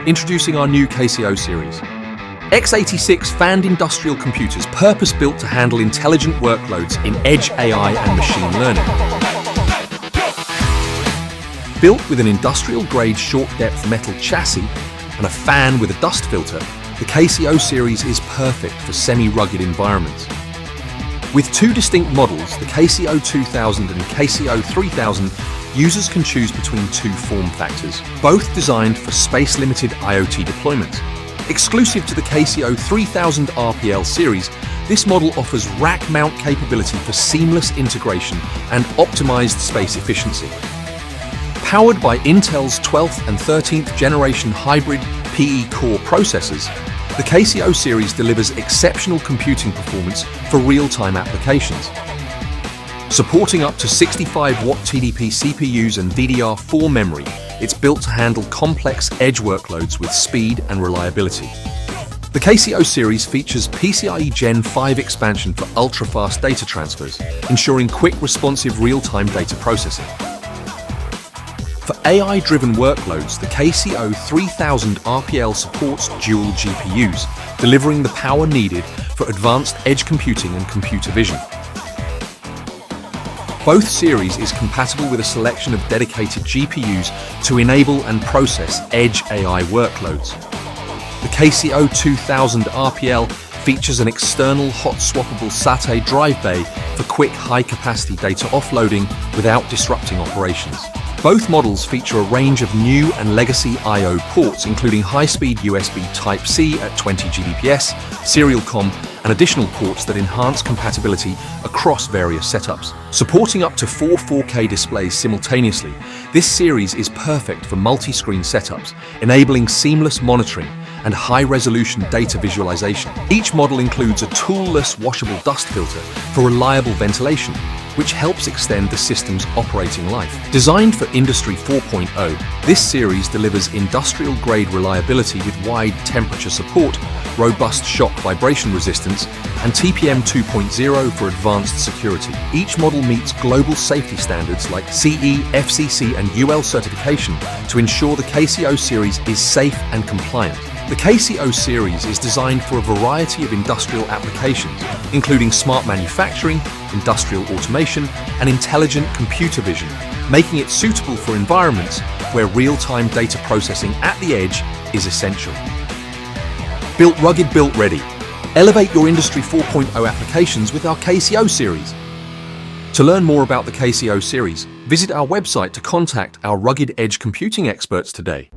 Introducing our new KCO series. x86 fanned industrial computers purpose-built to handle intelligent workloads in edge AI and machine learning. Built with an industrial-grade short-depth metal chassis and a fan with a dust filter, the KCO series is perfect for semi-rugged environments. With two distinct models, the KCO 2000 and KCO 3000, users can choose between two form factors, both designed for space-limited IoT deployments. Exclusive to the KCO 3000 RPL series, this model offers rack mount capability for seamless integration and optimized space efficiency. Powered by Intel's 12th and 13th generation hybrid PE core processors, the KCO series delivers exceptional computing performance for real-time applications. Supporting up to 65-watt TDP CPUs and DDR4 memory, it's built to handle complex edge workloads with speed and reliability. The KCO series features PCIe Gen 5 expansion for ultra-fast data transfers, ensuring quick, responsive real-time data processing. For AI-driven workloads, the KCO 3000 RPL supports dual GPUs, delivering the power needed for advanced edge computing and computer vision. Both series is compatible with a selection of dedicated GPUs to enable and process edge AI workloads. The KCO 2000 RPL features an external hot-swappable SATA drive bay for quick, high-capacity data offloading without disrupting operations. Both models feature a range of new and legacy I/O ports, including high-speed USB Type-C at 20 Gbps, serial COM, and additional ports that enhance compatibility across various setups. Supporting up to 4 4K displays simultaneously, this series is perfect for multi-screen setups, enabling seamless monitoring and high-resolution data visualization. Each model includes a tool-less washable dust filter for reliable ventilation, which helps extend the system's operating life. Designed for Industry 4.0, this series delivers industrial-grade reliability with wide temperature support, robust shock vibration resistance, and TPM 2.0 for advanced security. Each model meets global safety standards like CE, FCC, and UL certification to ensure the KCO series is safe and compliant. The KCO series is designed for a variety of industrial applications, including smart manufacturing, industrial automation, and intelligent computer vision, making it suitable for environments where real-time data processing at the edge is essential. Built rugged, built ready. Elevate your Industry 4.0 applications with our KCO series. To learn more about the KCO series, visit our website to contact our rugged edge computing experts today.